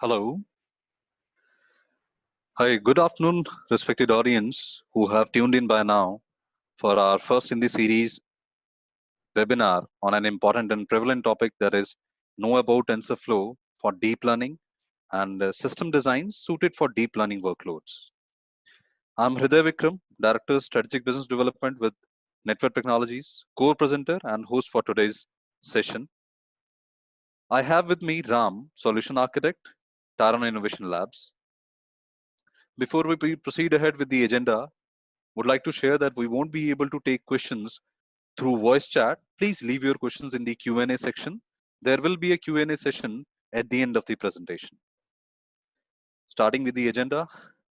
Hello. Hi, good afternoon, respected audience who have tuned in by now for our first in the series webinar on an important and prevalent topic that is know about TensorFlow for deep learning and system design suited for deep learning workloads. I'm Hriday Vikram, Director Strategic Business Development with Network Technologies, co-presenter and host for today's session. I have with me Ram, Solution Architect, Taran Innovation Labs. Before we proceed ahead with the agenda, would like to share that we won't be able to take questions through voice chat. Please leave your questions in the Q&A section. There will be a Q&A session at the end of the presentation. Starting with the agenda,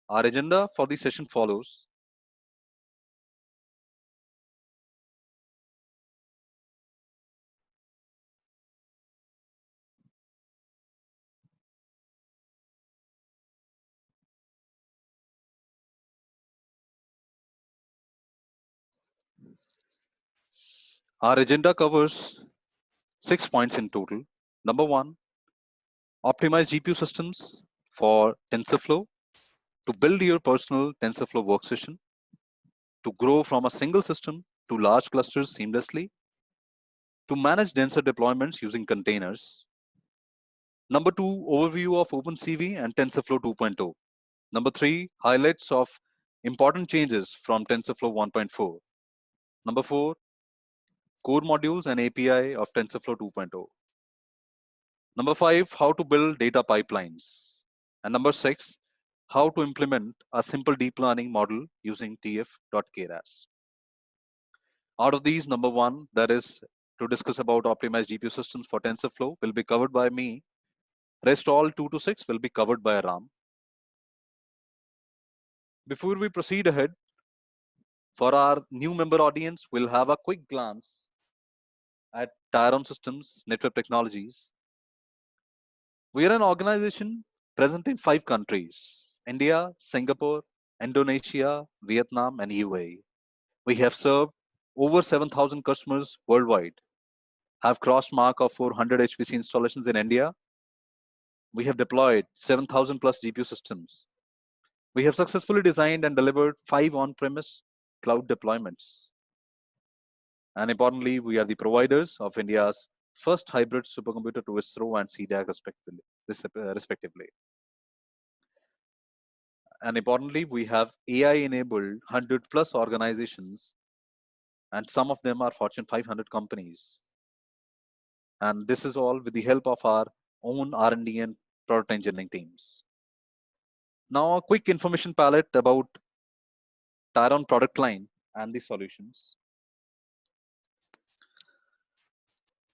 our agenda for the session follows. Our agenda covers 6 points in total. Number 1, optimize GPU systems for TensorFlow to build your personal TensorFlow workstation, to grow from a single system to large clusters seamlessly, to manage denser deployments using containers. Number 2, overview of OpenCV and TensorFlow 2.0. Number 3, highlights of important changes from TensorFlow 1.4. Number 4, core modules and API of TensorFlow 2.0. Number 5, how to build data pipelines. And number 6, how to implement a simple deep learning model using tf.keras. Out of these, number 1, that is to discuss about optimized GPU systems for TensorFlow, will be covered by me. Rest all 2 to 6 will be covered by Ram. Before we proceed ahead, for our new member audience, we'll have a quick glance at Tyron Systems Network Technologies. We are an organization present in 5 countries: India, Singapore, Indonesia, Vietnam, and UAE. We have served over 7,000 customers worldwide, have crossed mark of 400 HPC installations in India. We have deployed 7,000 plus GPU systems. We have successfully designed and delivered 5 on-premise cloud deployments. And importantly, we are the providers of India's first hybrid supercomputer to ISRO and CDAC respectively. And importantly, we have AI-enabled 100 plus organizations, and some of them are Fortune 500 companies. And this is all with the help of our own R&D and product engineering teams. Now, a quick information palette about Tyron product line and the solutions.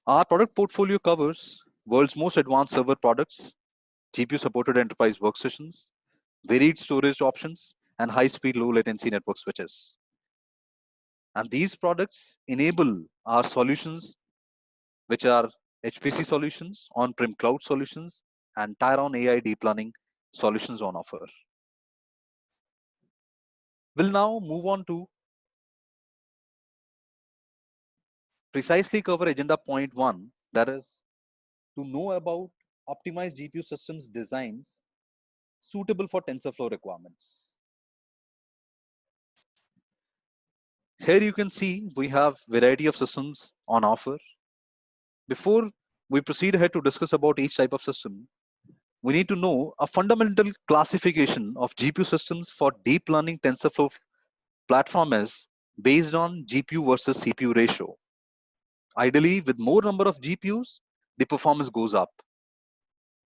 Our product portfolio covers world's most advanced server products, GPU-supported enterprise workstations, varied storage options, and high-speed, low-latency network switches. And these products enable our solutions, which are HPC solutions, on-prem cloud solutions, and Tyron AI deep learning solutions on offer. We'll now move on to precisely cover agenda point 1, that is to know about optimized GPU systems designs suitable for TensorFlow requirements. Here you can see we have variety of systems on offer. Before we proceed ahead to discuss about each type of system, we need to know a fundamental classification of GPU systems for deep learning TensorFlow platform is based on GPU versus CPU ratio. Ideally, with more number of GPUs, the performance goes up.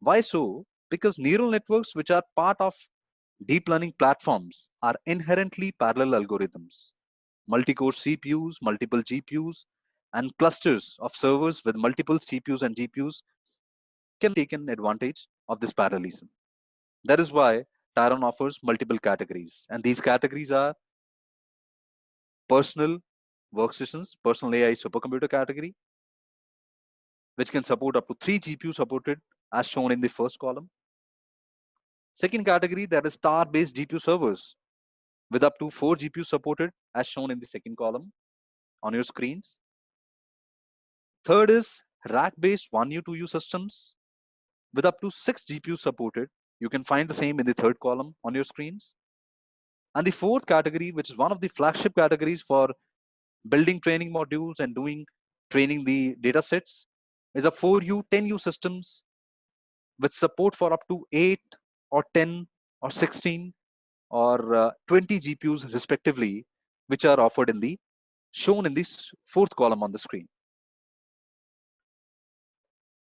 Why so? Because neural networks, which are part of deep learning platforms, are inherently parallel algorithms. Multi-core CPUs, multiple GPUs, and clusters of servers with multiple CPUs and GPUs can take advantage of this parallelism. That is why Tyron offers multiple categories, and these categories are personal workstations, personal AI supercomputer category, which can support up to 3 GPUs supported as shown in the first column. Second category, that is star-based GPU servers with up to 4 GPUs supported as shown in the second column on your screens. Third is rack-based 1U, 2U systems with up to 6 GPUs supported. You can find the same in the third column on your screens. And the fourth category, which is one of the flagship categories for building training modules and doing training the data sets, is a 4U, 10U systems with support for up to 8 or 10 or 16 or 20 GPUs respectively, which are offered in the shown in this fourth column on the screen.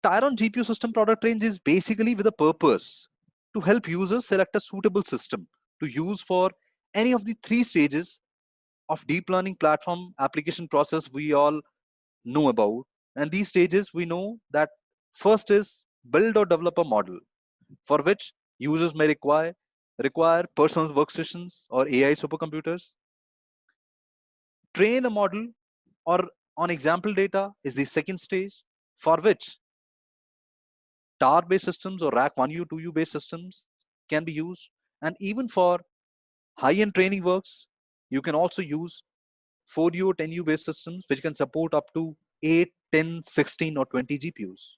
Tyron GPU system product range is basically with a purpose to help users select a suitable system to use for any of the 3 stages of deep learning platform application process we all know about. And these stages we know that first is build or develop a model, for which users may require personal workstations or AI supercomputers. Train a model or on example data is the second stage, for which TAR based systems or RAC 1U, 2U based systems can be used. And even for high end training works, you can also use 4U or 10U based systems, which can support up to 8, 10, 16, or 20 GPUs.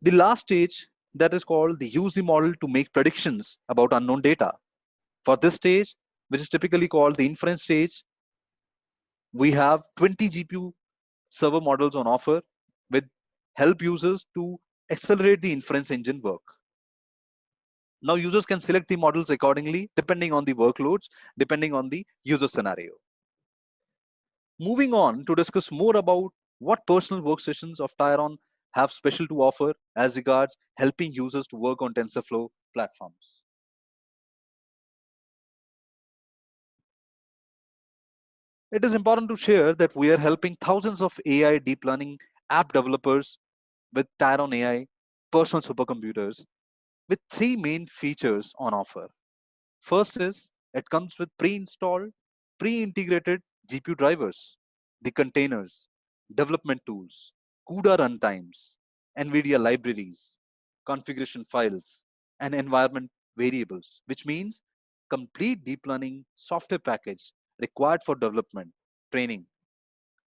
The last stage, that is called the use the model to make predictions about unknown data. For this stage, which is typically called the inference stage, we have 20 GPU server models on offer with help users to accelerate the inference engine work. Now users can select the models accordingly depending on the workloads, depending on the user scenario. Moving on to discuss more about what personal workstations of Tyron have special to offer as regards helping users to work on TensorFlow platforms. It is important to share that we are helping thousands of AI deep learning app developers with Tyron AI personal supercomputers with 3 main features on offer. First is it comes with pre-installed, pre-integrated GPU drivers, the containers, development tools, CUDA runtimes, NVIDIA libraries, configuration files, and environment variables, which means complete deep learning software package required for development, training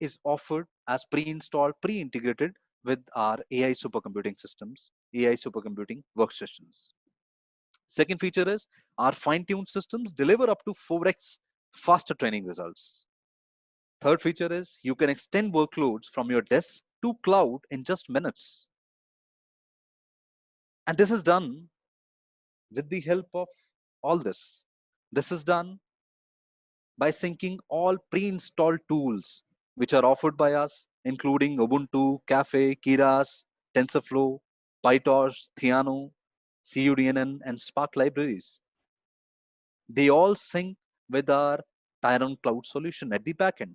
is offered as pre-installed, pre-integrated with our AI supercomputing systems, AI supercomputing workstations. Second feature is our fine-tuned systems deliver up to 4x faster training results. Third feature is you can extend workloads from your desk to cloud in just minutes. And this is done with the help of all this. This is done by syncing all pre-installed tools which are offered by us, including Ubuntu, Caffe, Keras, TensorFlow, PyTorch, Theano, CUDNN, and Spark libraries. They all sync with our Tyron Cloud solution at the backend.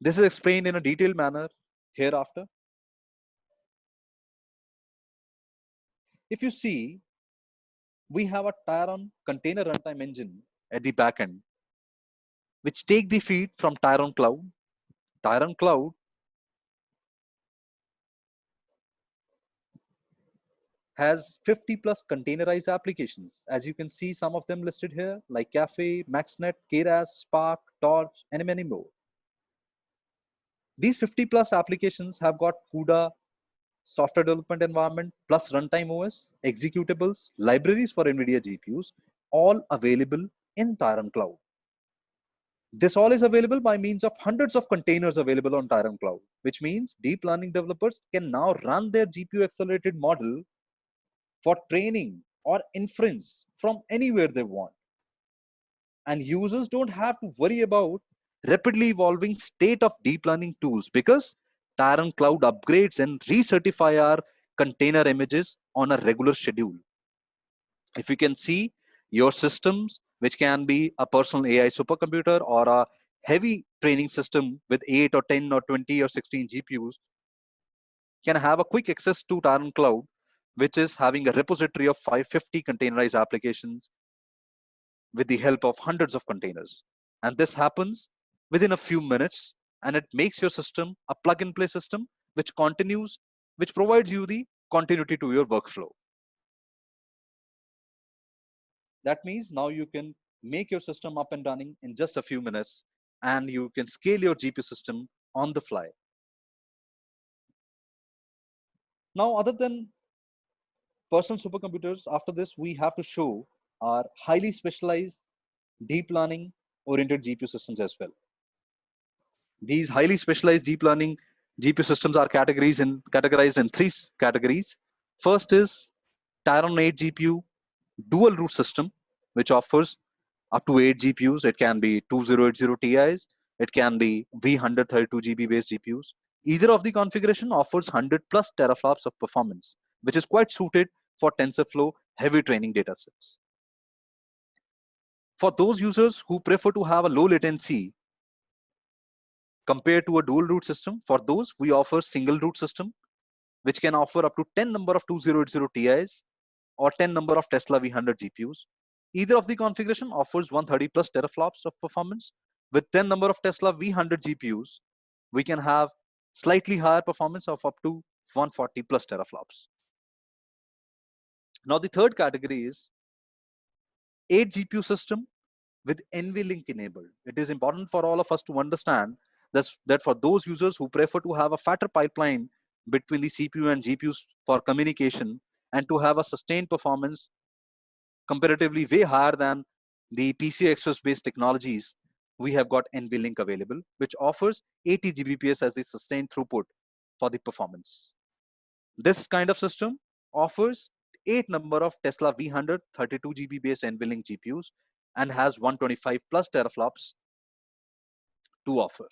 This is explained in a detailed manner hereafter. If you see, we have a Tyron container runtime engine at the backend, which take the feed from Tyron Cloud. Tyron Cloud has 50 plus containerized applications. As you can see, some of them listed here, like Caffe, MaxNet, Keras, Spark, Torch, and many more. These 50 plus applications have got CUDA software development environment plus runtime OS, executables, libraries for NVIDIA GPUs, all available in Tyron Cloud. This all is available by means of hundreds of containers available on Tyron Cloud, which means deep learning developers can now run their GPU accelerated model for training or inference from anywhere they want. And users don't have to worry about rapidly evolving state of deep learning tools because Tyron Cloud upgrades and recertify our container images on a regular schedule. If you can see your systems, which can be a personal AI supercomputer or a heavy training system with 8 or 10 or 20 or 16 GPUs, can have a quick access to Tyron Cloud, which is having a repository of 550 containerized applications with the help of hundreds of containers. And this happens within a few minutes, and it makes your system a plug and play system, which provides you the continuity to your workflow. That means now you can make your system up and running in just a few minutes, and you can scale your GPU system on the fly. Now, other than personal supercomputers, after this, we have to show our highly specialized deep learning oriented GPU systems as well. These highly specialized deep learning GPU systems are categorized in three categories. First is Tyron 8 GPU dual root system, which offers up to 8 GPUs. It can be 2080 Ti's. It can be V132 GB based GPUs. Either of the configuration offers 100 plus teraflops of performance, which is quite suited for TensorFlow heavy training datasets. For those users who prefer to have a low latency compared to a dual root system, for those we offer single root system, which can offer up to 10 number of 2080 Ti's or 10 number of Tesla V100 GPUs. Either of the configuration offers 130 plus teraflops of performance. With 10 number of Tesla V100 GPUs, we can have slightly higher performance of up to 140 plus teraflops. Now the third category is 8 GPU system with NVLink enabled. It is important for all of us to understand that for those users who prefer to have a fatter pipeline between the CPU and GPUs for communication and to have a sustained performance comparatively way higher than the PCI Express based technologies, we have got NVLink available, which offers 80 Gbps as the sustained throughput for the performance. This kind of system offers 8 number of Tesla V100 32 GB based NVLink GPUs and has 125 plus teraflops to offer.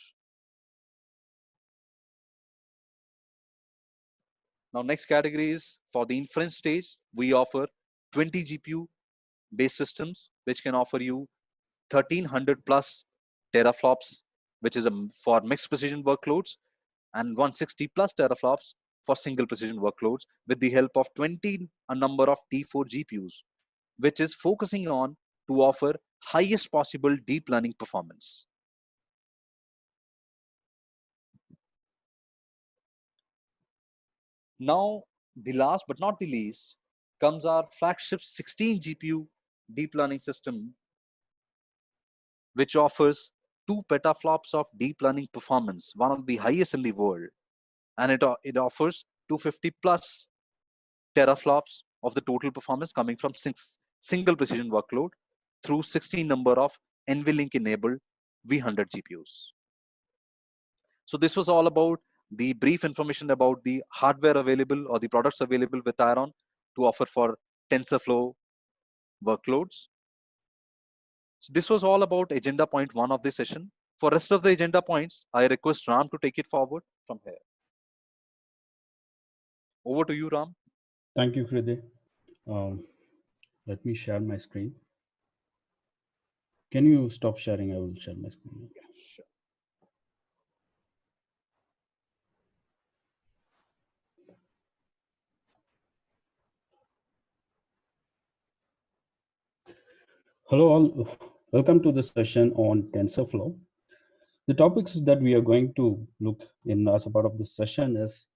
Now, next category is for the inference stage. We offer 20 GPU based systems, which can offer you 1300 plus teraflops, which is for mixed precision workloads, and 160 plus teraflops for single precision workloads with the help of 20 a number of T4 GPUs, which is focusing on to offer highest possible deep learning performance. Now, the last but not the least comes our flagship 16 GPU deep learning system, which offers 2 petaflops of deep learning performance, one of the highest in the world. And it offers 250 plus teraflops of the total performance coming from single precision workload through 16 number of NVLink enabled V100 GPUs. So this was all about the brief information about the hardware available or the products available with Tyron to offer for TensorFlow workloads. So this was all about agenda point 1 of this session. For rest of the agenda points, I request Ram to take it forward from here. Over to you, Ram. Thank you, Hriday. Let me share my screen. Can you stop sharing? I will share my screen. Sure. Hello all, welcome to the session on TensorFlow. The topics that we are going to look in as a part of this session is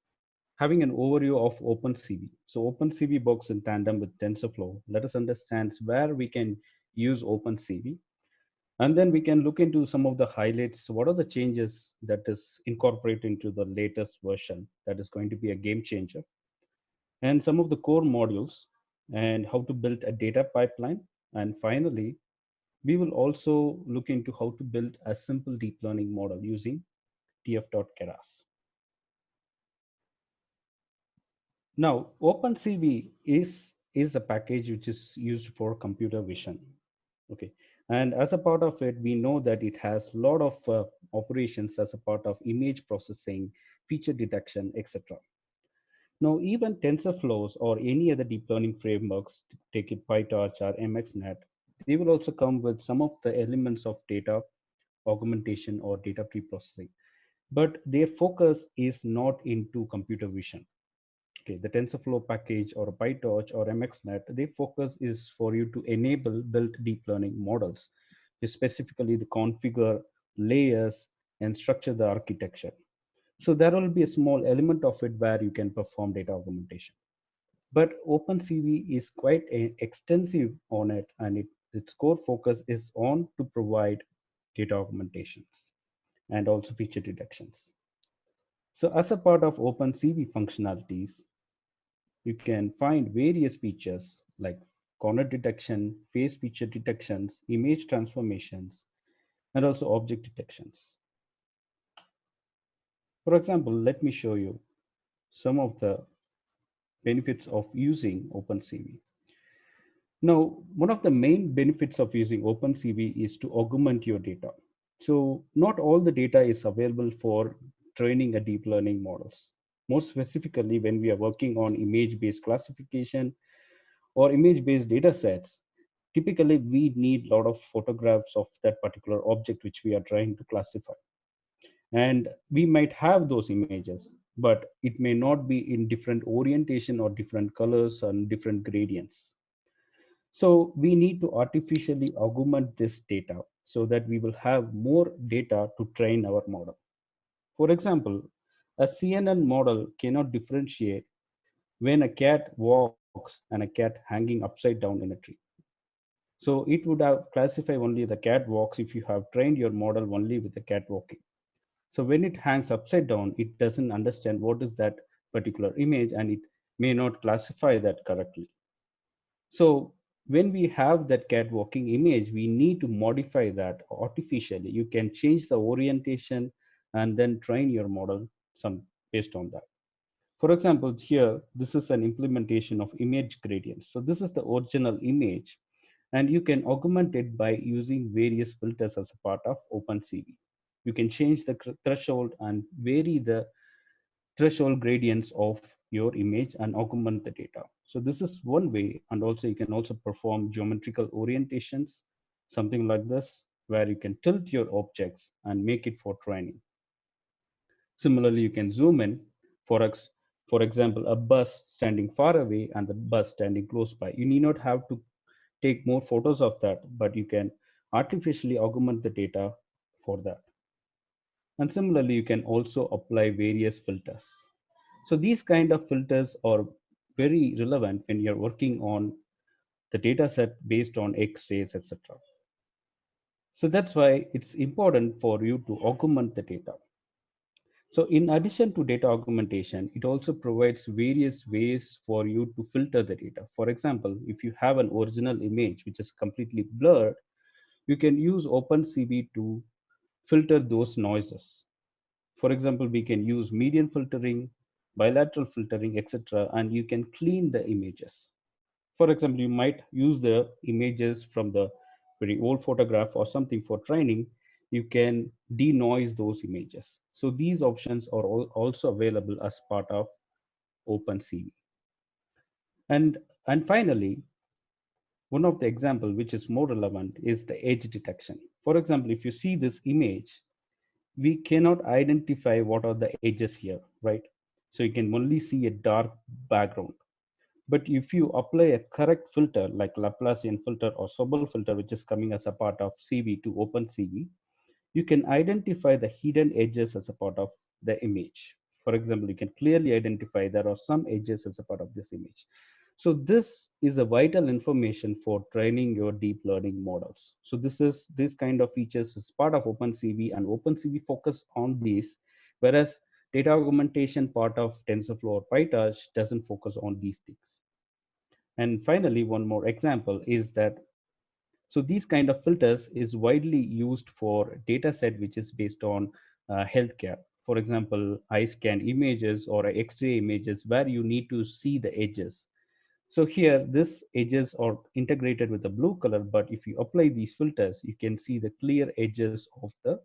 having an overview of OpenCV. So OpenCV works in tandem with TensorFlow. Let us understand where we can use OpenCV. And then we can look into some of the highlights. What are the changes that is incorporated into the latest version that is going to be a game changer? And some of the core modules and how to build a data pipeline. And finally, we will also look into how to build a simple deep learning model using tf.keras. Now, OpenCV is a package which is used for computer vision. Okay, and as a part of it, we know that it has a lot of operations as a part of image processing, feature detection, etc. Now, even TensorFlows or any other deep learning frameworks, take it PyTorch or MXNet, they will also come with some of the elements of data augmentation or data pre-processing. But their focus is not into computer vision. Okay, the TensorFlow package or PyTorch or MXNet, their focus is for you to enable build deep learning models, specifically the configure layers and structure the architecture. So there will be a small element of it where you can perform data augmentation. But OpenCV is quite extensive on it, and its core focus is on to provide data augmentations and also feature detections. So as a part of OpenCV functionalities, you can find various features like corner detection, face feature detections, image transformations, and also object detections. For example, let me show you some of the benefits of using OpenCV. Now, one of the main benefits of using OpenCV is to augment your data. So, not all the data is available for training a deep learning models. More specifically, when we are working on image-based classification or image-based data sets, typically we need a lot of photographs of that particular object which we are trying to classify. And we might have those images, but it may not be in different orientation or different colors and different gradients. So we need to artificially augment this data so that we will have more data to train our model. For example, a CNN model cannot differentiate when a cat walks and a cat hanging upside down in a tree. So it would have classify only the cat walks if you have trained your model only with the cat walking. So when it hangs upside down, it doesn't understand what is that particular image and it may not classify that correctly. So when we have that cat walking image, we need to modify that artificially. You can change the orientation and then train your model some based on that. For example, here, this is an implementation of image gradients. So this is the original image, and you can augment it by using various filters as a part of OpenCV. You can change the threshold and vary the threshold gradients of your image and augment the data. So this is one way, and also you can also perform geometrical orientations, something like this, where you can tilt your objects and make it for training. Similarly, you can zoom in for example, a bus standing far away and the bus standing close by. You need not have to take more photos of that, but you can artificially augment the data for that. And similarly, you can also apply various filters. So these kind of filters are very relevant when you're working on the data set based on X-rays, etc. So that's why it's important for you to augment the data. So in addition to data augmentation, it also provides various ways for you to filter the data. For example, if you have an original image which is completely blurred, you can use OpenCV to filter those noises. For example, we can use median filtering, bilateral filtering, etc., and you can clean the images. For example, you might use the images from the very old photograph or something for training. You can denoise those images. So these options are also available as part of OpenCV. And, and finally, one of the example which is more relevant is the edge detection. For example, if you see this image, we cannot identify what are the edges here, right? So you can only see a dark background. But if you apply a correct filter like Laplacian filter or Sobel filter, which is coming as a part of CV to OpenCV, you can identify the hidden edges as a part of the image. For example, you can clearly identify there are some edges as a part of this image. So this is a vital information for training your deep learning models. So this kind of features is part of OpenCV, and OpenCV focus on these, whereas data augmentation part of TensorFlow or PyTorch doesn't focus on these things. And finally, one more example is that so these kind of filters is widely used for data set which is based on healthcare. For example, eye scan images or X-ray images where you need to see the edges. So here, this edges are integrated with the blue color, but if you apply these filters, you can see the clear edges of the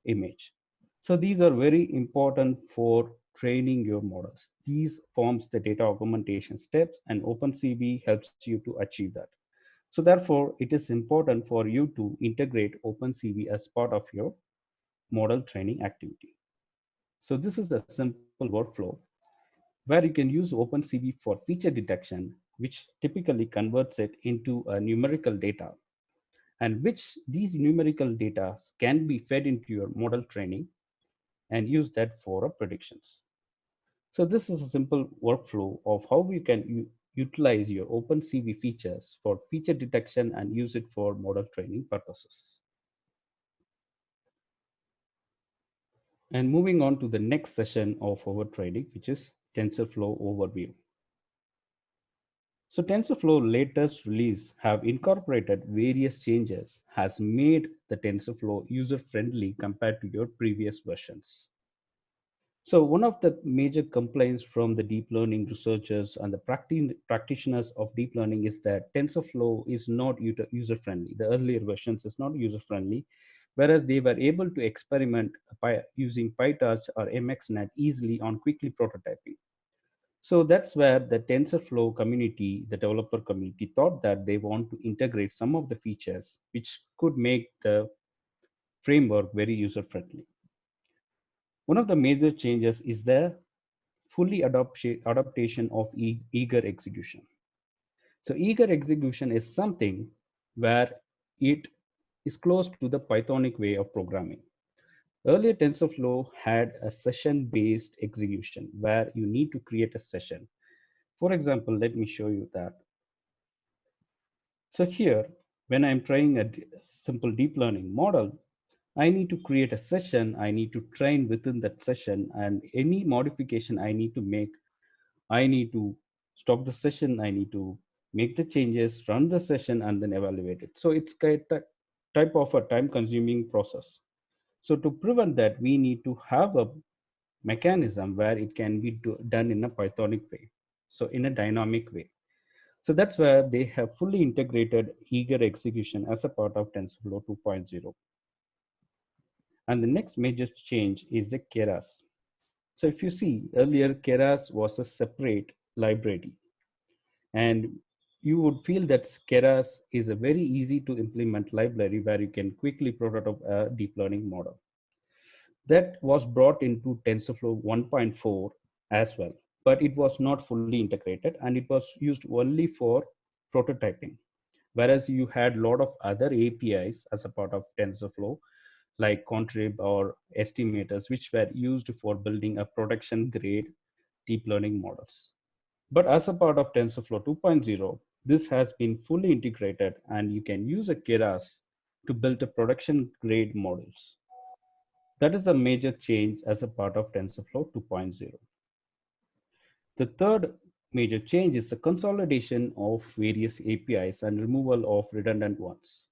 image. So these are very important for training your models. These forms the data augmentation steps, and OpenCV helps you to achieve that. So therefore, it is important for you to integrate OpenCV as part of your model training activity. So this is the simple workflow where you can use OpenCV for feature detection, which typically converts it into a numerical data, and which these numerical data can be fed into your model training and use that for predictions. So this is a simple workflow of how you can utilize your OpenCV features for feature detection and use it for model training purposes. And moving on to the next session of our training, which is TensorFlow overview. So TensorFlow latest release have incorporated various changes, has made the TensorFlow user-friendly compared to your previous versions. So one of the major complaints from the deep learning researchers and the practitioners of deep learning is that TensorFlow is not user-friendly. The earlier versions is not user-friendly, whereas they were able to experiment by using PyTorch or MXNet easily on quickly prototyping. So that's where the TensorFlow community, the developer community, thought that they want to integrate some of the features which could make the framework very user-friendly. One of the major changes is the fully adaptation of eager execution. So eager execution is something where it is close to the Pythonic way of programming. Earlier TensorFlow had a session-based execution where you need to create a session. For example, let me show you that. So here, when I'm trying a simple deep learning model, I need to create a session, I need to train within that session, and any modification I need to make, I need to stop the session, I need to make the changes, run the session, and then evaluate it. So it's kind of type of a time consuming process. So to prevent that, we need to have a mechanism where it can be done in a Pythonic way. So in a dynamic way. So that's where they have fully integrated eager execution as a part of TensorFlow 2.0. And the next major change is the Keras. So if you see earlier, Keras was a separate library, and you would feel that Keras is a very easy to implement library where you can quickly prototype a deep learning model. That was brought into TensorFlow 1.4 as well, but it was not fully integrated and it was used only for prototyping. Whereas you had a lot of other APIs as a part of TensorFlow, like Contrib or estimators, which were used for building a production grade deep learning models. But as a part of TensorFlow 2.0, this has been fully integrated and you can use a Keras to build a production grade models. That is a major change as a part of TensorFlow 2.0. The third major change is the consolidation of various APIs and removal of redundant ones.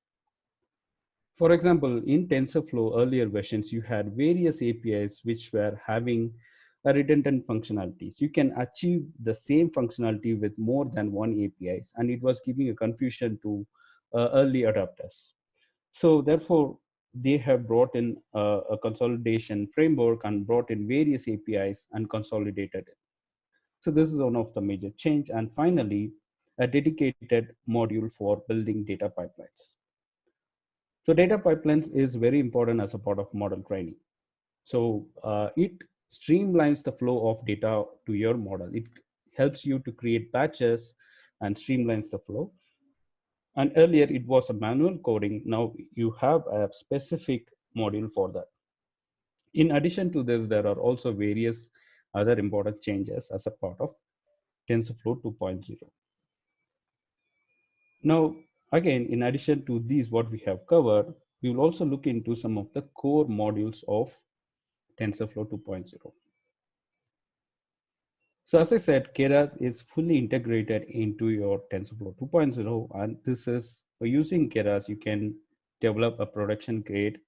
For example, in TensorFlow earlier versions, you had various APIs which were having a redundant functionalities. You can achieve the same functionality with more than one APIs, and it was giving a confusion to early adopters. So therefore, they have brought in a consolidation framework and brought in various APIs and consolidated it. So this is one of the major change. And finally, a dedicated module for building data pipelines. So data pipelines is very important as a part of model training. So it streamlines the flow of data to your model. It helps you to create batches and streamlines the flow. And earlier it was a manual coding. Now you have a specific module for that. In addition to this, there are also various other important changes as a part of TensorFlow 2.0. Now, again, in addition to these, what we have covered, we will also look into some of the core modules of TensorFlow 2.0. So as I said, Keras is fully integrated into your TensorFlow 2.0, and this is by using Keras, you can develop a production grade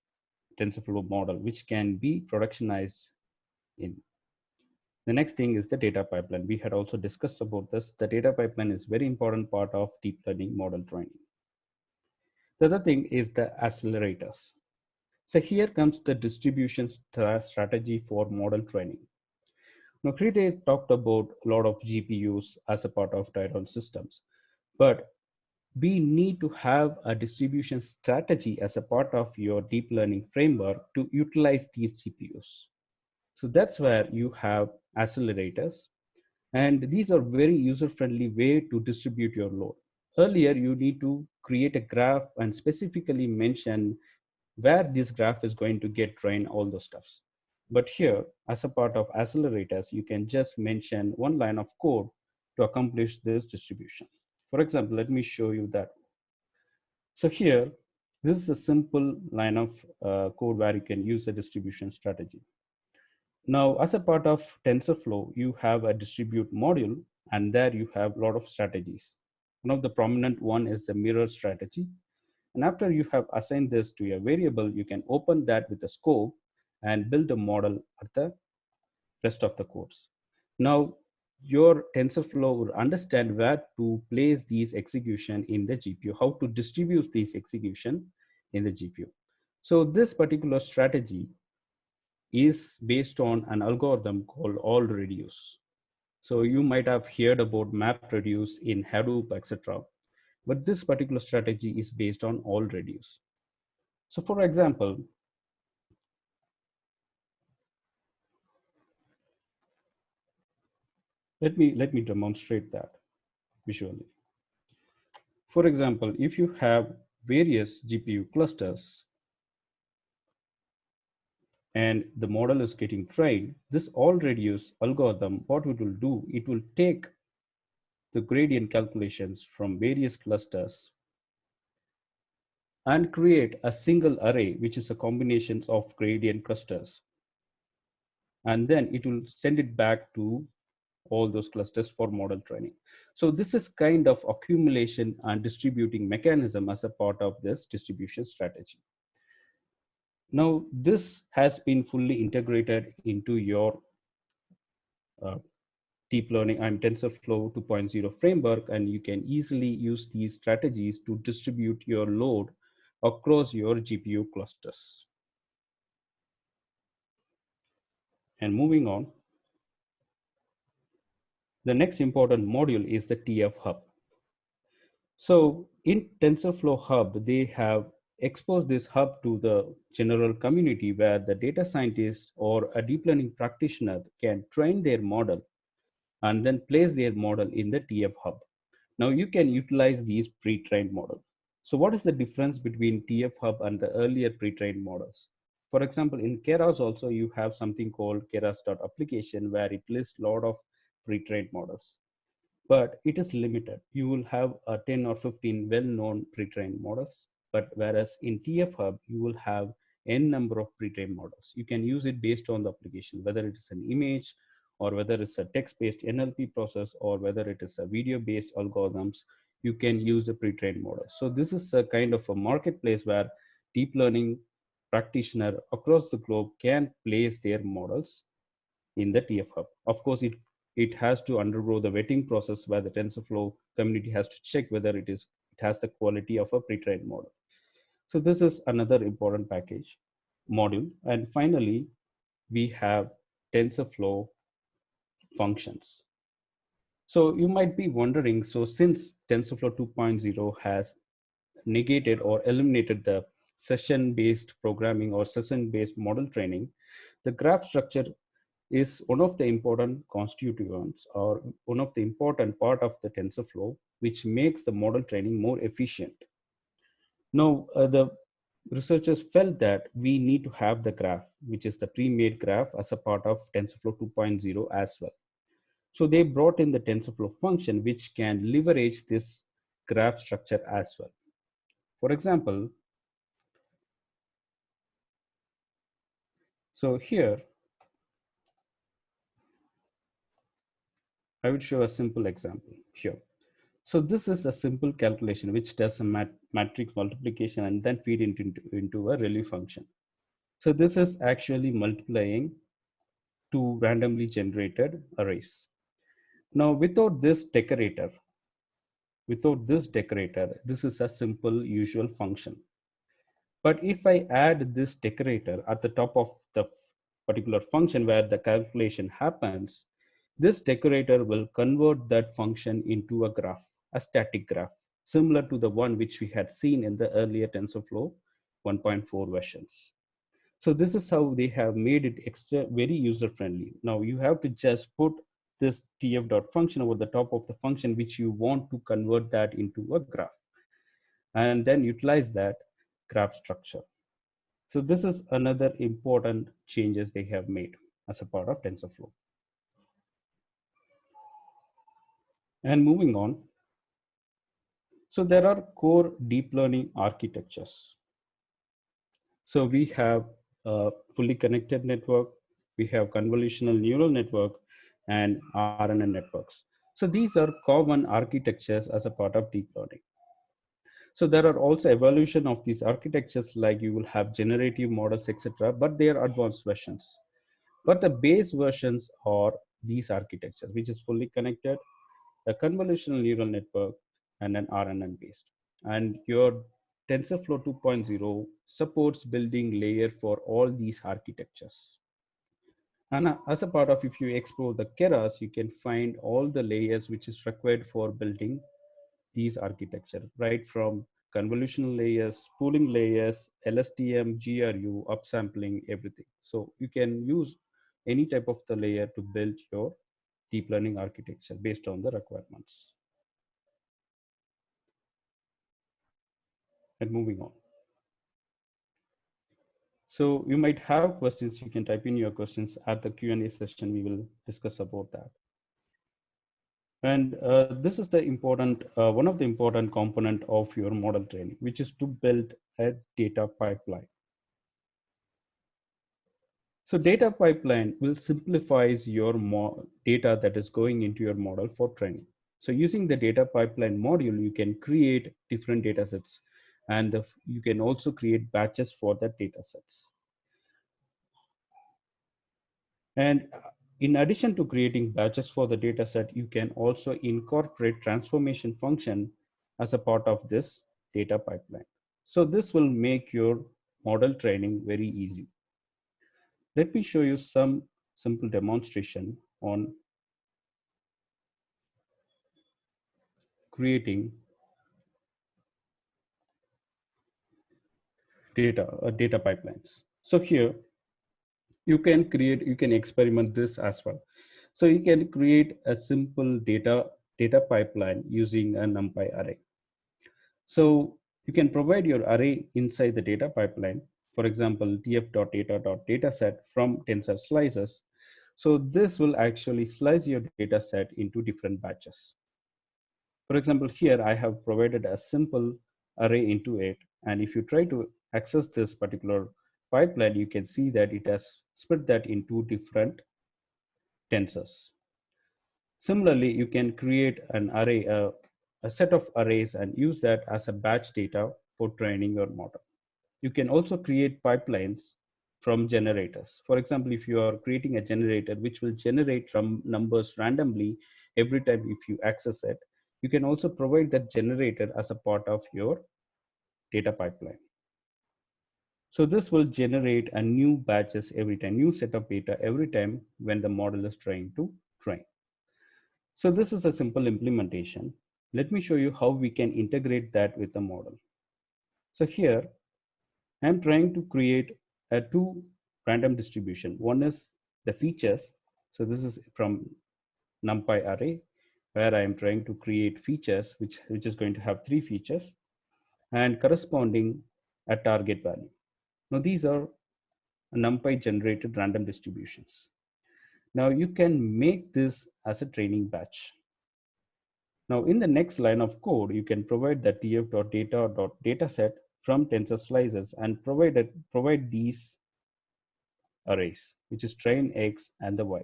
TensorFlow model, which can be productionized in. The next thing is the data pipeline. We had also discussed about this. The data pipeline is very important part of deep learning model training. The other thing is the accelerators. So here comes the distribution strategy for model training. Now, Kriti talked about a lot of GPUs as a part of Tyrone systems, but we need to have a distribution strategy as a part of your deep learning framework to utilize these GPUs. So that's where you have accelerators, and these are very user-friendly way to distribute your load. Earlier, you need to create a graph and specifically mention where this graph is going to get trained, all those stuffs. But here, as a part of accelerators, you can just mention one line of code to accomplish this distribution. For example, let me show you that. So here, this is a simple line of code where you can use a distribution strategy. Now, as a part of TensorFlow, you have a distribute module, and there you have a lot of strategies. One of the prominent one is the mirror strategy. And after you have assigned this to a variable, you can open that with a scope and build a model at the rest of the course. Now, your TensorFlow will understand where to place these execution in the GPU, how to distribute these execution in the GPU. So this particular strategy is based on an algorithm called all-reduce. So you might have heard about MapReduce in Hadoop, etc. But this particular strategy is based on all-reduce. So for example, let me demonstrate that visually. For example, if you have various GPU clusters and the model is getting trained, this all reduce algorithm, what it will do, it will take the gradient calculations from various clusters and create a single array, which is a combination of gradient clusters. And then it will send it back to all those clusters for model training. So this is kind of accumulation and distributing mechanism as a part of this distribution strategy. Now, this has been fully integrated into your uh, deep learning and TensorFlow 2.0 framework, and you can easily use these strategies to distribute your load across your GPU clusters. And moving on, the next important module is the TF Hub. So in TensorFlow Hub, they have exposed this hub to the general community where the data scientist or a deep learning practitioner can train their model and then place their model in the TF Hub. Now you can utilize these pre-trained models. So what is the difference between TF Hub and the earlier pre-trained models? For example, in Keras also you have something called Keras.application where it lists a lot of pre-trained models, but it is limited. You will have a 10 or 15 well-known pre-trained models, but whereas in TF Hub, you will have n number of pre-trained models. You can use it based on the application, whether it is an image or whether it's a text-based NLP process or whether it is a video-based algorithms, you can use the pre-trained models. So this is a kind of a marketplace where deep learning practitioner across the globe can place their models in the TF Hub. Of course, it has to undergo the vetting process where the TensorFlow community has to check whether it has the quality of a pre-trained model. So this is another important package module. And finally, we have TensorFlow functions. So you might be wondering, so since TensorFlow 2.0 has negated or eliminated the session-based programming or session-based model training, the graph structure is one of the important constituents or one of the important part of the TensorFlow, which makes the model training more efficient. Now, the researchers felt that we need to have the graph, which is the pre-made graph as a part of TensorFlow 2.0 as well. So they brought in the TensorFlow function, which can leverage this graph structure as well. For example, so here, I would show a simple example here. So this is a simple calculation which does a matrix multiplication and then feed into a ReLU function. So this is actually multiplying two randomly generated arrays. Now without this decorator, this is a simple usual function. But if I add this decorator at the top of the particular function where the calculation happens, this decorator will convert that function into a graph, a static graph, similar to the one which we had seen in the earlier TensorFlow 1.4 versions. So this is how they have made it very user friendly. Now you have to just put this tf dot function over the top of the function which you want to convert that into a graph, and then utilize that graph structure. So this is another important changes they have made as a part of TensorFlow. And moving on, so there are core deep learning architectures. So we have a fully connected network, we have convolutional neural network, and RNN networks. So these are common architectures as a part of deep learning. So there are also evolution of these architectures, like you will have generative models, etc. But they are advanced versions. But the base versions are these architectures, which is fully connected, a convolutional neural network, and an RNN based. And your TensorFlow 2.0 supports building layer for all these architectures. And as a part of, if you explore the Keras, you can find all the layers which is required for building these architecture, right from convolutional layers, pooling layers, LSTM, GRU, upsampling, everything. So you can use any type of the layer to build your deep learning architecture based on the requirements. And moving on. So you might have questions, you can type in your questions at the Q&A session, we will discuss about that. And this is the important, one of the important component of your model training, which is to build a data pipeline. So data pipeline will simplifies your data that is going into your model for training. So using the data pipeline module, you can create different data sets, and you can also create batches for the data sets. And in addition to creating batches for the data set, you can also incorporate transformation function as a part of this data pipeline. So this will make your model training very easy. Let me show you some simple demonstration on creating data pipelines. So here you can experiment this as well. So you can create a simple data pipeline using a NumPy array. So you can provide your array inside the data pipeline, for example, tf.data.dataset from tensor slices. So this will actually slice your data set into different batches. For example, here I have provided a simple array into it. And if you try to access this particular pipeline, you can see that it has split that into different tensors. Similarly, you can create an array, a set of arrays, and use that as a batch data for training your model. You can also create pipelines from generators. For example, if you are creating a generator which will generate from numbers randomly every time if you access it, you can also provide that generator as a part of your data pipeline. So this will generate a new batches every time, new set of data every time when the model is trying to train. So this is a simple implementation. Let me show you how we can integrate that with the model. So here I'm trying to create a two random distribution. One is the features. So this is from NumPy array, where I am trying to create features, which is going to have three features and corresponding a target value. Now these are NumPy generated random distributions. Now you can make this as a training batch. Now in the next line of code, you can provide the tf.data.dataset from tensor slices and provide these arrays, which is train X and the Y.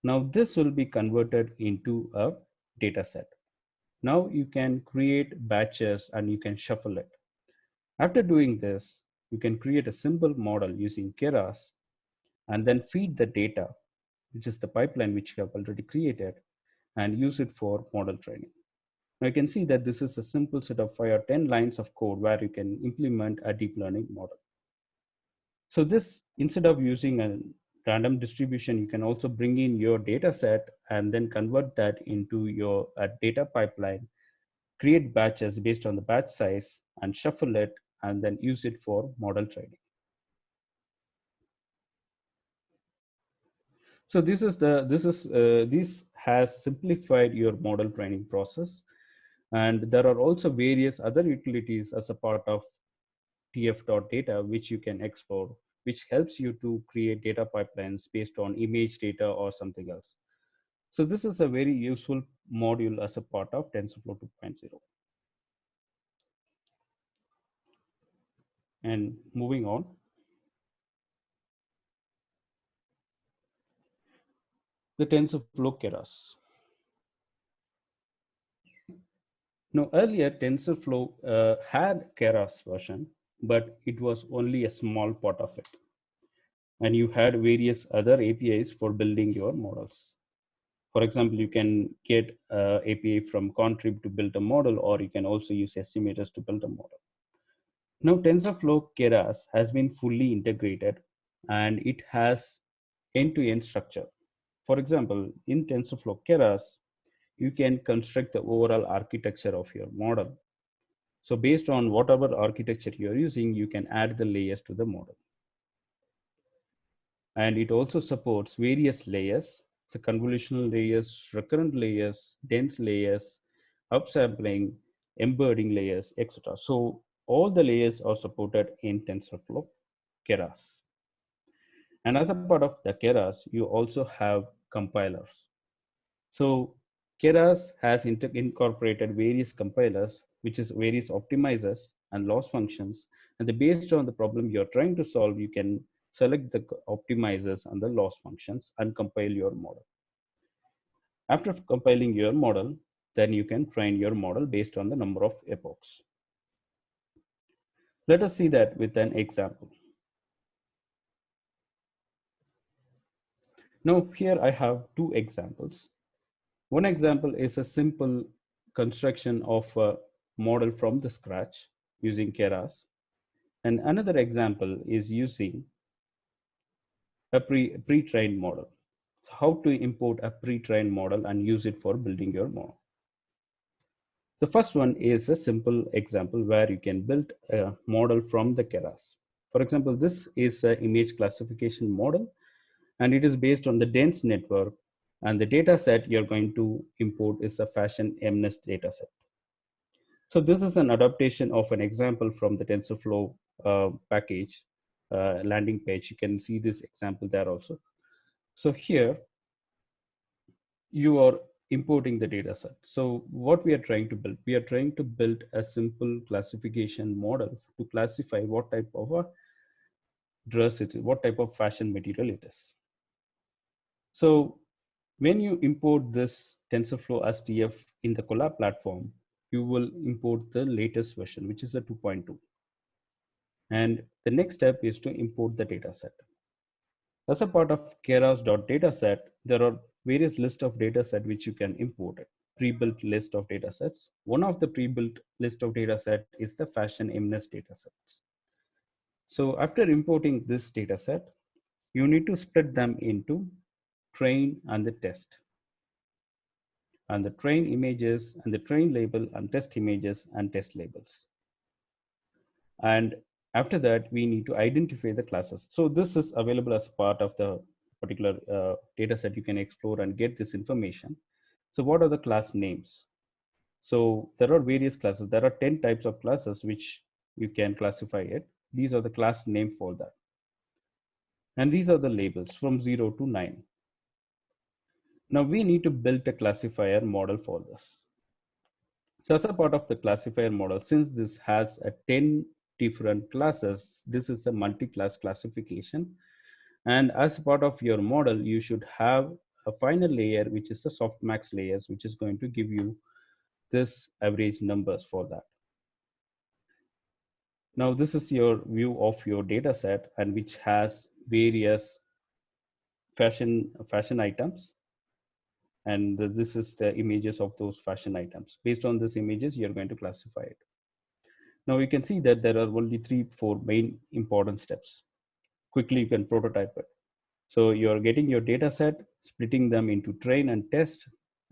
Now this will be converted into a data set. Now you can create batches and you can shuffle it. After doing this, you can create a simple model using Keras and then feed the data, which is the pipeline which you have already created, and use it for model training. Now you can see that this is a simple set of 5 or 10 lines of code where you can implement a deep learning model. So this, instead of using a random distribution, you can also bring in your data set and then convert that into your data pipeline, create batches based on the batch size and shuffle it and then use it for model training. So this has simplified your model training process. And there are also various other utilities as a part of tf.data, which you can explore, which helps you to create data pipelines based on image data or something else. So this is a very useful module as a part of TensorFlow 2.0. And moving on, the TensorFlow Keras. Now, earlier TensorFlow had Keras version, but it was only a small part of it. And you had various other APIs for building your models. For example, you can get API from Contrib to build a model, or you can also use estimators to build a model. Now, TensorFlow Keras has been fully integrated and it has end-to-end structure. For example, in TensorFlow Keras, you can construct the overall architecture of your model. So based on whatever architecture you're using, you can add the layers to the model. And it also supports various layers, so convolutional layers, recurrent layers, dense layers, upsampling, embedding layers, etc. So all the layers are supported in TensorFlow Keras. And as a part of the Keras, you also have compilers. So Keras has incorporated various compilers, which is various optimizers and loss functions. And based on the problem you're trying to solve, you can select the optimizers and the loss functions and compile your model. After compiling your model, then you can train your model based on the number of epochs. Let us see that with an example. Now here I have two examples. One example is a simple construction of a model from the scratch using Keras. And another example is using a pre-trained model. So how to import a pre-trained model and use it for building your model. The first one is a simple example where you can build a model from the Keras. For example, this is an image classification model, and it is based on the dense network, and the data set you're going to import is a fashion MNIST data set. So this is an adaptation of an example from the TensorFlow package landing page. You can see this example there also. So here you are importing the data set. So what we are trying to build, we are trying to build a simple classification model to classify what type of a dress it is, what type of fashion material it is. So when you import this TensorFlow SDF in the Colab platform, you will import the latest version, which is a 2.2. And the next step is to import the dataset. As a part of keras.dataset, there are various list of dataset which you can import it. Pre-built list of datasets. One of the pre-built list of dataset is the fashion MNIST datasets. So after importing this dataset, you need to split them into train and the test. And the train images and the train label and test images and test labels. And after that, we need to identify the classes. So this is available as part of the particular data set. You can explore and get this information. So what are the class names? So there are various classes. There are 10 types of classes which you can classify it. These are the class name for that. And these are the labels from 0 to 9. Now we need to build a classifier model for this. So as a part of the classifier model, since this has a 10 different classes, this is a multi-class classification. And as a part of your model, you should have a final layer, which is the softmax layers, which is going to give you this average numbers for that. Now, this is your view of your data set and which has various fashion items. And this is the images of those fashion items. Based on these images, you're going to classify it. Now you can see that there are only 3-4 main important steps. Quickly, you can prototype it. So you're getting your data set, splitting them into train and test,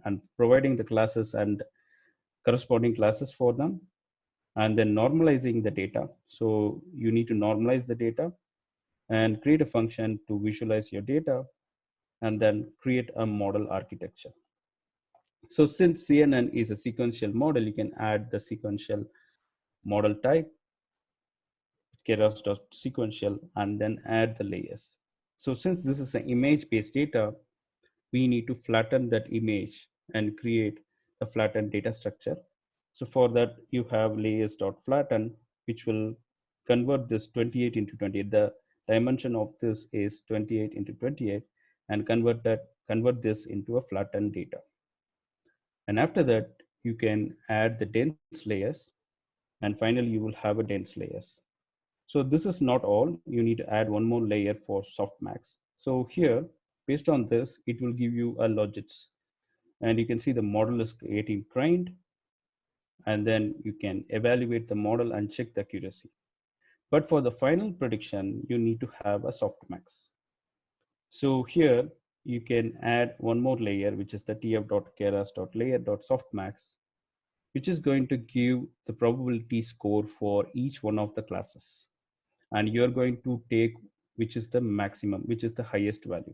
and providing the classes and corresponding classes for them, and then normalizing the data. So you need to normalize the data and create a function to visualize your data, and then create a model architecture. So since CNN is a sequential model, you can add the sequential model type, keras.sequential, and then add the layers. So since this is an image-based data, we need to flatten that image and create a flattened data structure. So for that, you have layers.flatten, which will convert this 28 into 28. The dimension of this is 28 into 28, and convert this into a flattened data. And after that, you can add the dense layers, and finally you will have a dense layers. So this is not all. You need to add one more layer for softmax. So here, based on this, it will give you a logits. And you can see the model is getting trained, and then you can evaluate the model and check the accuracy. But for the final prediction, you need to have a softmax. So here you can add one more layer, which is the tf.keras.layer.softmax, which is going to give the probability score for each one of the classes. And you're going to take which is the maximum, which is the highest value.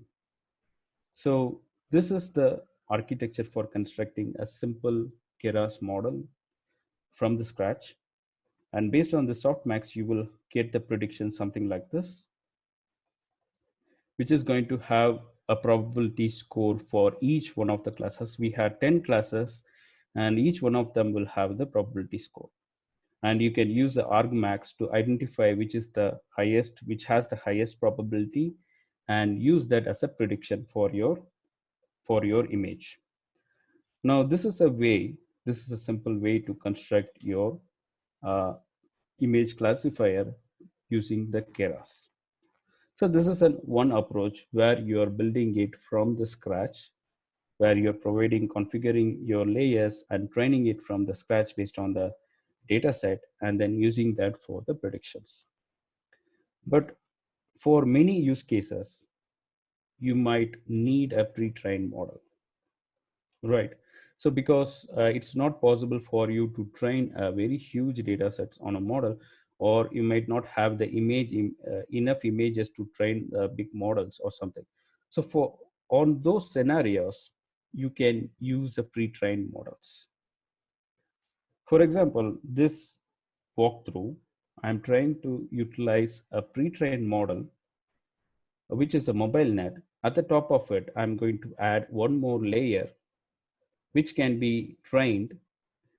So this is the architecture for constructing a simple Keras model from the scratch. And based on the softmax, you will get the prediction something like this, which is going to have a probability score for each one of the classes. We had 10 classes, and each one of them will have the probability score. And you can use the argmax to identify which is the highest, which has the highest probability, and use that as a prediction for your image. Now, this is a simple way to construct your uh, image classifier using the Keras. So this is one approach where you are building it from the scratch, where you're configuring your layers and training it from the scratch based on the data set, and then using that for the predictions. But for many use cases, you might need a pre-trained model, right? So because it's not possible for you to train a very huge data sets on a model, or you might not have the enough images to train big models or something. So for on those scenarios, you can use the pre-trained models. For example, this walkthrough, I'm trying to utilize a pre-trained model, which is a mobile net. At the top of it, I'm going to add one more layer, which can be trained.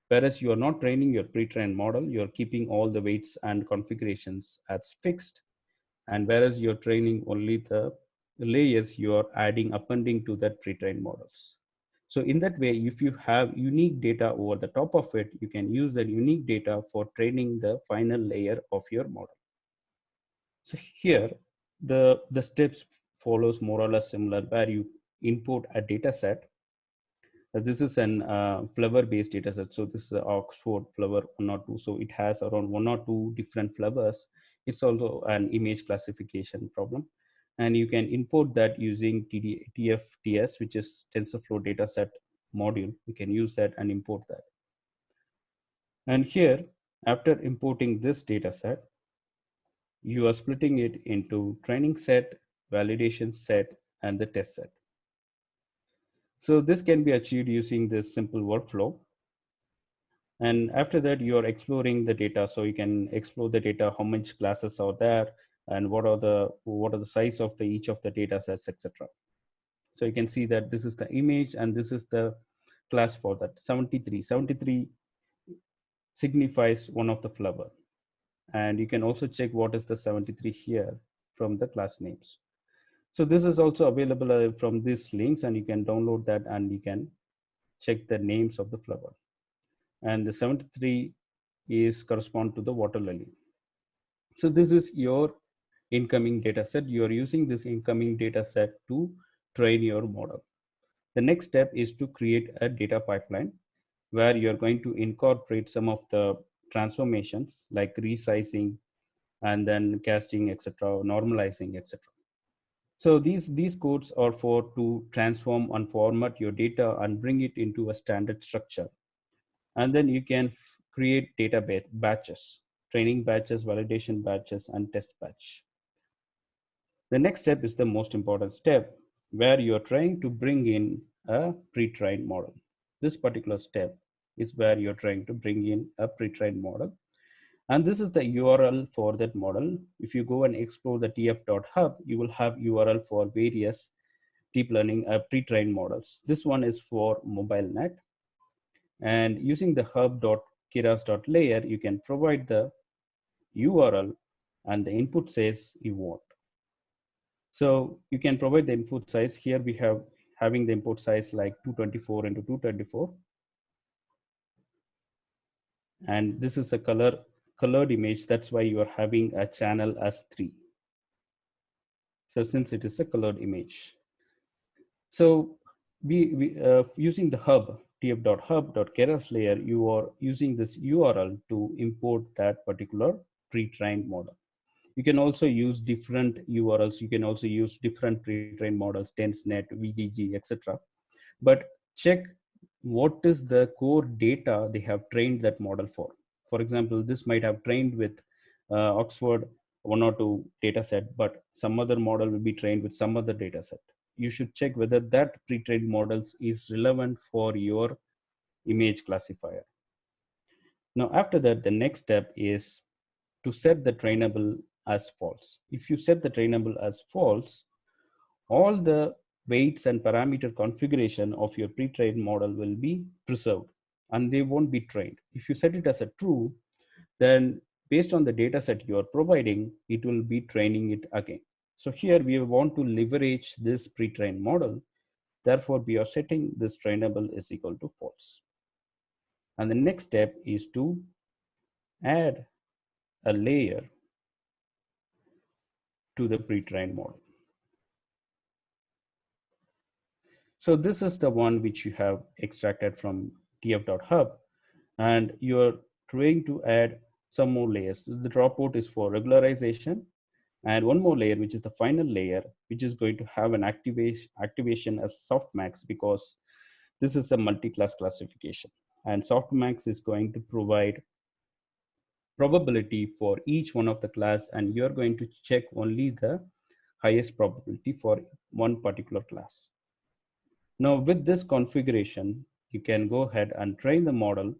Whereas you are not training your pre-trained model, you're keeping all the weights and configurations as fixed. And whereas you're training only the layers, you are appending to that pre-trained models. So in that way, if you have unique data over the top of it, you can use that unique data for training the final layer of your model. So here, the steps follows more or less similar, where you input a data set. This is an flower based data set. So this is Oxford flower 102. So it has around 1 or 2 different flowers. It's also an image classification problem. And you can import that using TFTS, which is TensorFlow dataset module. You can use that and import that. And here, after importing this data set, you are splitting it into training set, validation set, and the test set. So this can be achieved using this simple workflow. And after that, you are exploring the data. So you can explore the data, how much classes are there, and what are the size of each of the data sets, etc. So you can see that this is the image, and this is the class for that 73. 73 signifies one of the flower. And you can also check what is the 73 here from the class names. So this is also available from these links, and you can download that and you can check the names of the flower. And the 73 is correspond to the water lily. So this is your incoming data set. You are using this incoming data set to train your model. The next step is to create a data pipeline where you're going to incorporate some of the transformations like resizing and then casting, etc., normalizing, etc. So these codes are for to transform and format your data and bring it into a standard structure. And then you can create data batches, training batches, validation batches, and test batch. The next step is the most important step, where you are trying to bring in a pre-trained model. This particular step is where you're trying to bring in a pre-trained model. And this is the URL for that model. If you go and explore the tf.hub, you will have URL for various deep learning pre-trained models. This one is for MobileNet. And using the hub.keras.layer, you can provide the URL and the input size you want. So you can provide the input size. Here we have having the input size like 224 into 224. And this is a colored image. That's why you are having a channel as 3. So since it is a colored image, so we using the hub tf.hub.keras layer, you are using this URL to import that particular pre-trained model. You can also use different URLs. You can also use different pre-trained models, TenseNet, VGG, etc. But check what is the core data they have trained that model for. For example, this might have trained with Oxford 1 or 2 data set, but some other model will be trained with some other data set. You should check whether that pre-trained models is relevant for your image classifier. Now, after that, the next step is to set the trainable as false. If you set the trainable as false, all the weights and parameter configuration of your pre-trained model will be preserved and they won't be trained. If you set it as a true, then based on the data set you are providing, it will be training it again. So here we want to leverage this pre-trained model. Therefore, we are setting this trainable is equal to false. And the next step is to add a layer to the pre-trained model. So this is the one which you have extracted from tf.hub, and you're trying to add some more layers. The dropout is for regularization, and one more layer, which is the final layer, which is going to have an activation as softmax, because this is a multi-class classification. And softmax is going to provide probability for each one of the class, and you're going to check only the highest probability for one particular class. Now, with this configuration, you can go ahead and train the model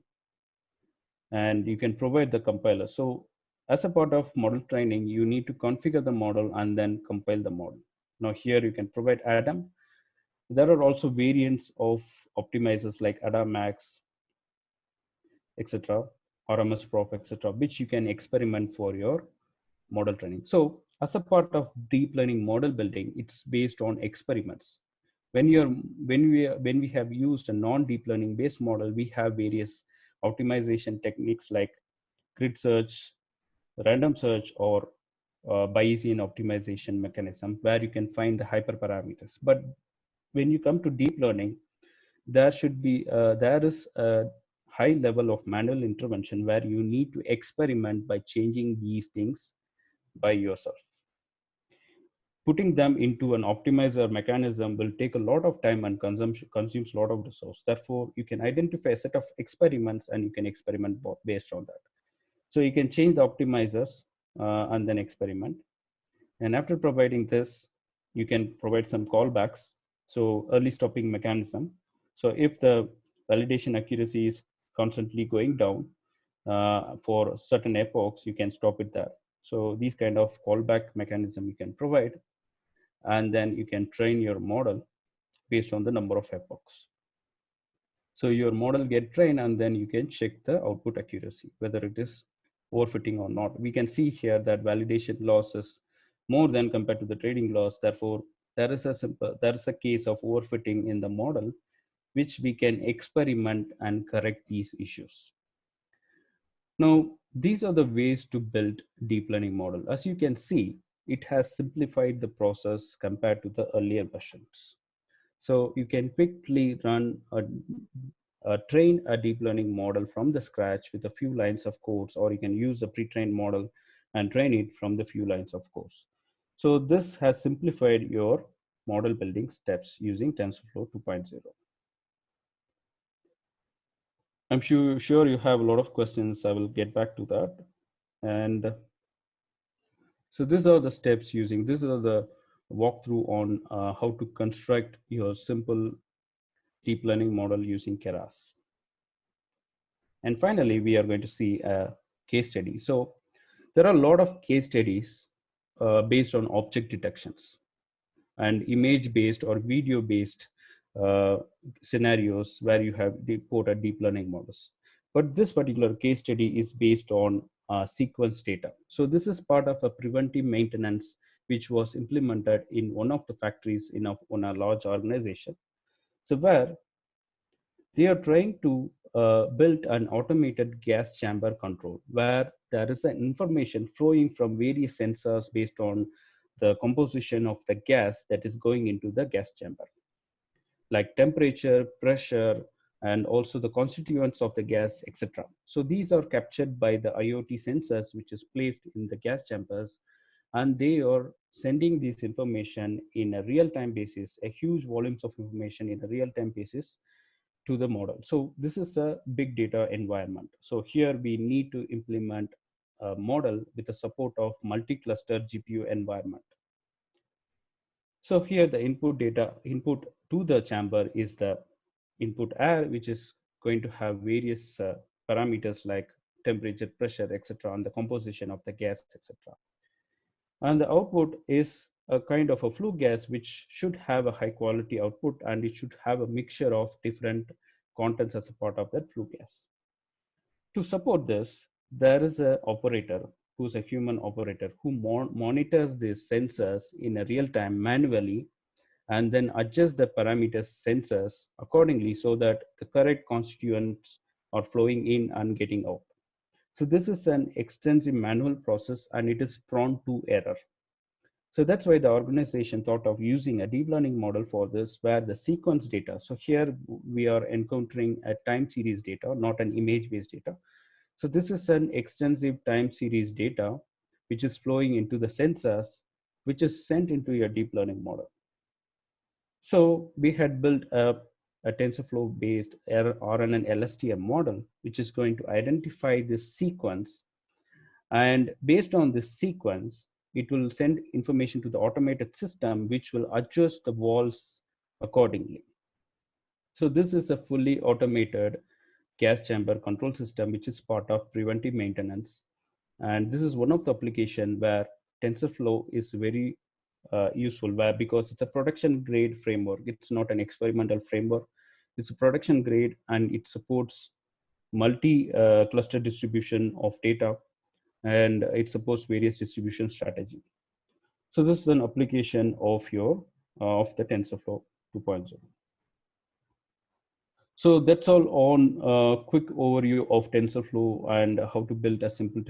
and you can provide the compiler. So as a part of model training, you need to configure the model and then compile the model. Now here you can provide Adam. There are also variants of optimizers like AdaMax, etc., RMSProf, etc., which you can experiment for your model training. So as a part of deep learning model building, it's based on experiments. When we have used a non-deep learning based model, we have various optimization techniques like grid search, random search, or Bayesian optimization mechanism, where you can find the hyperparameters. But when you come to deep learning, there is a high level of manual intervention where you need to experiment by changing these things by yourself. Putting them into an optimizer mechanism will take a lot of time and consumes a lot of resource. Therefore, you can identify a set of experiments and you can experiment based on that. So you can change the optimizers and then experiment. And after providing this, you can provide some callbacks. So early stopping mechanism. So if the validation accuracy is constantly going down for certain epochs, you can stop it there. So these kind of callback mechanism you can provide, and then you can train your model based on the number of epochs. So your model get trained and then you can check the output accuracy, whether it is overfitting or not. We can see here that validation loss is more than compared to the training loss. Therefore, there is a case of overfitting in the model, which we can experiment and correct these issues. Now, these are the ways to build deep learning model. As you can see, it has simplified the process compared to the earlier versions. So you can quickly train a deep learning model from the scratch with a few lines of codes, or you can use a pre-trained model and train it from the few lines of codes. So this has simplified your model building steps using TensorFlow 2.0. I'm sure you have a lot of questions. I will get back to that. And so these are the steps using, these are the walkthrough on how to construct your simple deep learning model using Keras. And finally, we are going to see a case study. So there are a lot of case studies based on object detections and image based or video based uh, scenarios where you have reported deep learning models. But this particular case study is based on sequence data. So this is part of a preventive maintenance which was implemented in one of the factories in a large organization. So where They are trying to build an automated gas chamber control where there is an information flowing from various sensors based on the composition of the gas that is going into the gas chamber, like temperature, pressure, and also the constituents of the gas, etc. So these are captured by the IoT sensors, which is placed in the gas chambers, and they are sending this information in a real-time basis, a huge volumes of information in a real-time basis to the model. So this is a big data environment. So here we need to implement a model with the support of multi-cluster GPU environment. So here the input to the chamber is the input air, which is going to have various parameters like temperature, pressure, etc., and the composition of the gas, etc. And the output is a kind of a flue gas, which should have a high quality output, and it should have a mixture of different contents as a part of that flue gas. To support this, there is an operator who's a human operator who monitors these sensors in a real time manually and then adjust the parameters sensors accordingly so that the correct constituents are flowing in and getting out. So this is an extensive manual process and it is prone to error. So that's why the organization thought of using a deep learning model for this, where the sequence data. So here we are encountering a time series data, not an image based data. So this is an extensive time series data, which is flowing into the sensors, which is sent into your deep learning model. So we had built a TensorFlow based RNN LSTM model, which is going to identify this sequence. And based on this sequence, it will send information to the automated system, which will adjust the walls accordingly. So this is a fully automated gas chamber control system, which is part of preventive maintenance. And this is one of the application where TensorFlow is very useful, where because it's a production grade framework. It's not an experimental framework. It's a production grade and it supports multi cluster distribution of data, and it supports various distribution strategy. So this is an application of your of the TensorFlow 2.0. So that's all on a quick overview of TensorFlow and how to build a simple